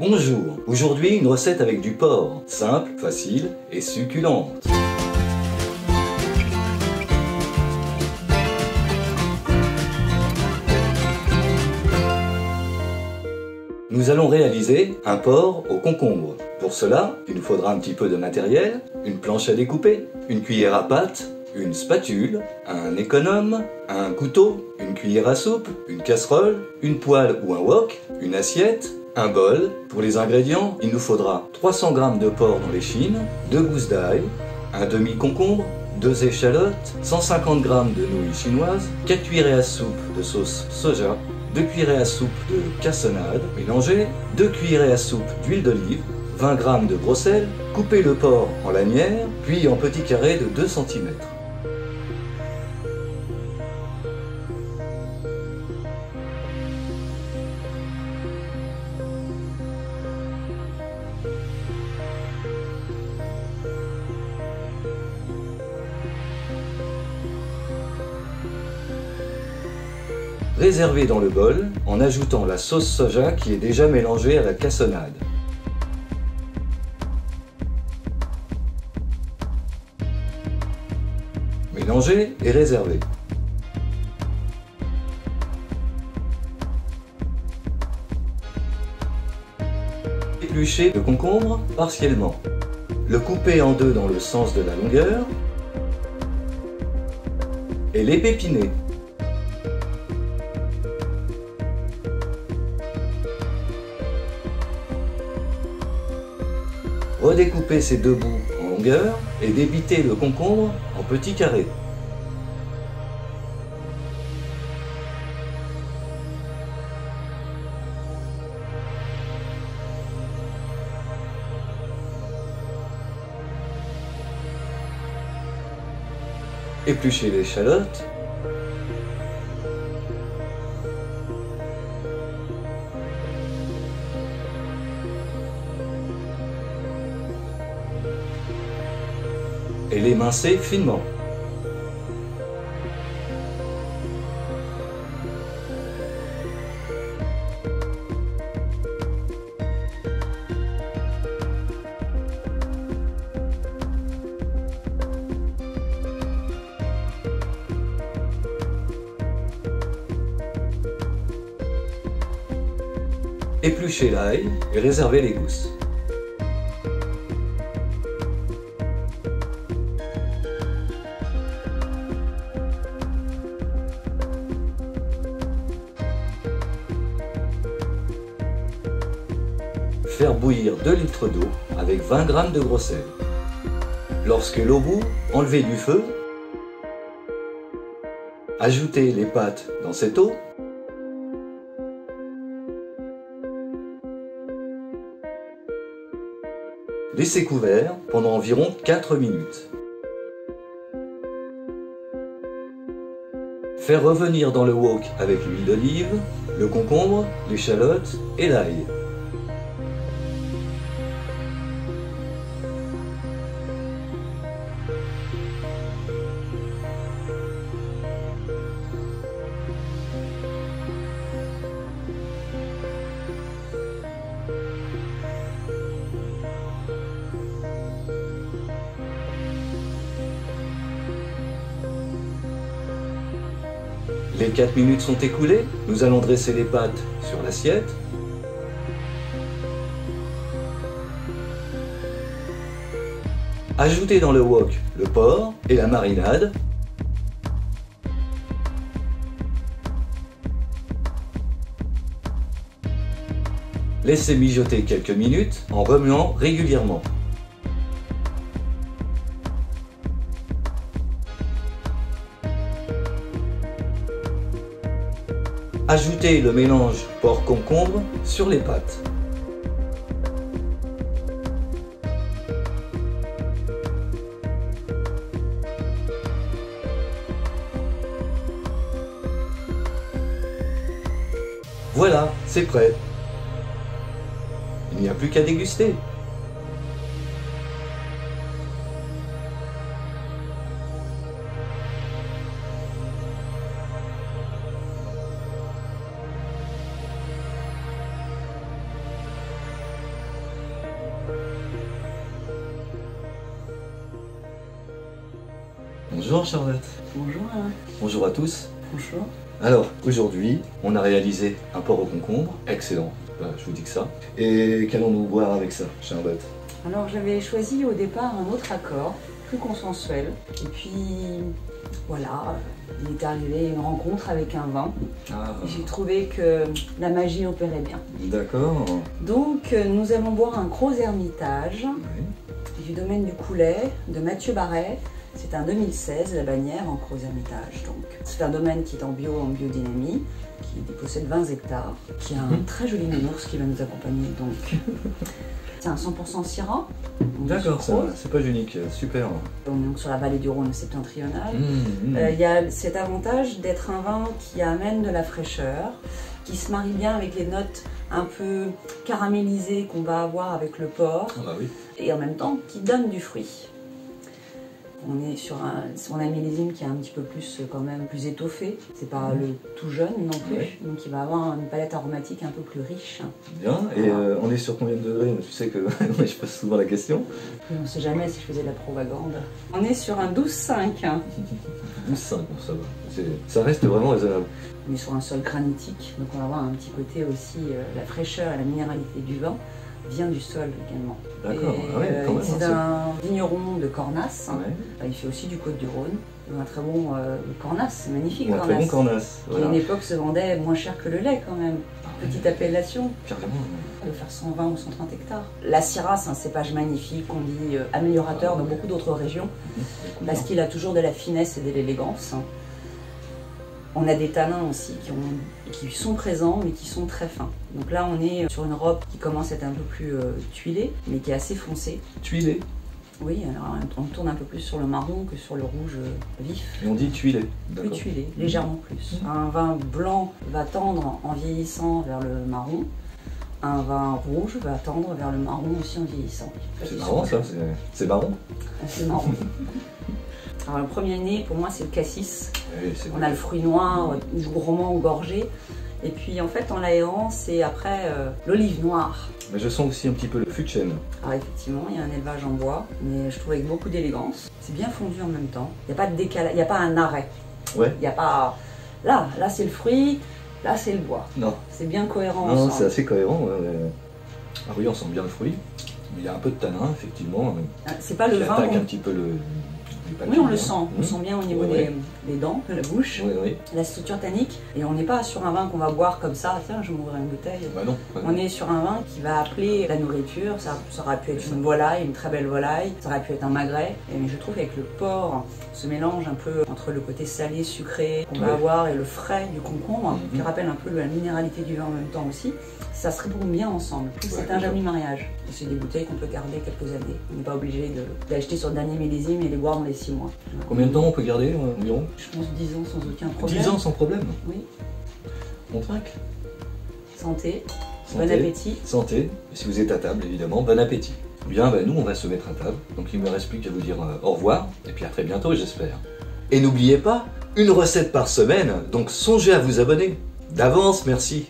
Bonjour, aujourd'hui une recette avec du porc, simple, facile et succulente. Nous allons réaliser un porc au concombre. Pour cela, il nous faudra un petit peu de matériel, une planche à découper, une cuillère à pâte, une spatule, un économe, un couteau, une cuillère à soupe, une casserole, une poêle ou un wok, une assiette, un bol. Pour les ingrédients, il nous faudra 300 g de porc dans l'échine, 2 gousses d'ail, un demi-concombre, 2 échalotes, 150 g de nouilles chinoises, 4 cuillerées à soupe de sauce soja, 2 cuillerées à soupe de cassonade mélangée, 2 cuillerées à soupe d'huile d'olive, 20 g de gros sel, coupez le porc en lanières, puis en petits carrés de 2 cm. Réservez dans le bol en ajoutant la sauce soja qui est déjà mélangée à la cassonade. Mélangez et réservez. Épluchez le concombre partiellement. Le coupez en deux dans le sens de la longueur et l'épépiner. Redécoupez ces deux bouts en longueur et débitez le concombre en petits carrés. Épluchez l'échalote. Et l'émincez finement. Épluchez l'ail et réservez les gousses. Faire bouillir 2 litres d'eau avec 20 g de gros sel. Lorsque l'eau bout, enlevez du feu. Ajoutez les pâtes dans cette eau. Laissez couvert pendant environ 4 minutes. Faire revenir dans le wok avec l'huile d'olive, le concombre, l'échalote et l'ail. Les 4 minutes sont écoulées, nous allons dresser les pâtes sur l'assiette. Ajoutez dans le wok le porc et la marinade. Laissez mijoter quelques minutes en remuant régulièrement. Ajoutez le mélange porc-concombre sur les pâtes. Voilà, c'est prêt. Il n'y a plus qu'à déguster. Bonjour Charlotte. Bonjour Alain. Bonjour à tous. Bonjour. Alors, aujourd'hui, on a réalisé un porc au concombre. Excellent, je vous dis que ça. Et qu'allons-nous boire avec ça, Charlotte? Alors j'avais choisi au départ un autre accord, plus consensuel. Et puis voilà, il est arrivé une rencontre avec un vin. Ah, J'ai trouvé que la magie opérait bien. d'accord. Donc nous allons boire un Gros Hermitage Oui. du domaine du Coulet de Mathieu Barret. C'est un 2016, la bannière en Gros Hermitage. Donc c'est un domaine qui est en biodynamie, qui possède 20 hectares, qui a un très joli nounours qui va nous accompagner. Donc c'est un 100% Syrah. D'accord, c'est pas unique, super. On est donc sur la vallée du Rhône septentrionale. Il y a cet avantage d'être un vin qui amène de la fraîcheur, qui se marie bien avec les notes un peu caramélisées qu'on va avoir avec le porc, Ah bah oui. et en même temps qui donne du fruit. On est sur un millésime qui est un petit peu plus quand même plus étoffé. C'est pas le tout jeune non plus, donc il va avoir une palette aromatique un peu plus riche. Bien, et on est sur combien de degrés? Tu sais que je pose souvent la question. On ne sait jamais si je faisais de la propagande. On est sur un 12,5. 12,5, bon, ça va. Ça reste vraiment raisonnable. On est sur un sol granitique, donc on va avoir un petit côté aussi, la fraîcheur et la minéralité du vin vient du sol également. D'accord, quand même. C'est un vigneron de Cornas. Ouais. Il fait aussi du Côte-du-Rhône. Un très bon Cornas, c'est magnifique. Un très bon Cornas. Qui à une époque se vendait moins cher que le lait quand même. Petite appellation. Carrément. De faire 120 ou 130 hectares. La Syrah, c'est un cépage magnifique qu'on dit améliorateur dans beaucoup d'autres régions, parce qu'il a toujours de la finesse et de l'élégance. On a des tanins aussi qui sont présents mais qui sont très fins. Donc là on est sur une robe qui commence à être un peu plus tuilée mais qui est assez foncée. Tuilée? Oui, alors on tourne un peu plus sur le marron que sur le rouge vif. Et on dit tuilée? Plus tuilé, légèrement plus. Un vin blanc va tendre en vieillissant vers le marron. Un vin rouge va tendre vers le marron aussi en vieillissant. C'est marrant ça, c'est marron. C'est marron. Alors le premier né pour moi c'est le cassis. Oui, on a le fruit noir, gourmand ou gorgé. Et puis en fait en l'aérant c'est après l'olive noire. Mais je sens aussi un petit peu le fût de chêne. Alors effectivement il y a un élevage en bois, mais je trouve avec beaucoup d'élégance. C'est bien fondu en même temps. Il n'y a pas de décalage, il n'y a pas un arrêt. Ouais. Il n'y a pas... Là c'est le fruit, là c'est le bois. Non. C'est bien cohérent Non, ensemble. c'est assez cohérent. Ah oui, on sent bien le fruit. Mais il y a un peu de tanin, effectivement. C'est pas le vin. Attaque un petit peu le... Oui, on le sent. On sent bien au niveau des dents, de la bouche, la structure tannique. Et on n'est pas sur un vin qu'on va boire comme ça. Tiens, je m'ouvre une bouteille. Bah non. On est sur un vin qui va appeler la nourriture. Ça aurait pu être une volaille, une très belle volaille. Ça aurait pu être un magret. Mais je trouve qu'avec le porc, ce mélange un peu entre le côté salé, sucré qu'on va avoir et le frais du concombre, qui rappelle un peu la minéralité du vin en même temps aussi, ça se répond bien ensemble. C'est un joli mariage. C'est des bouteilles qu'on peut garder quelques années. On n'est pas obligé d'acheter sur le dernier millésime et les boire dans les 6 mois. Combien de temps on peut garder environ? Je pense 10 ans sans aucun problème. 10 ans sans problème? Oui. On trinque. Santé. Bon appétit. Santé. Et si vous êtes à table, évidemment, bon appétit. Bien, nous, on va se mettre à table. Donc, il ne me reste plus qu'à vous dire au revoir. Et puis à très bientôt, j'espère. Et n'oubliez pas, une recette par semaine. Donc, songez à vous abonner. D'avance, merci.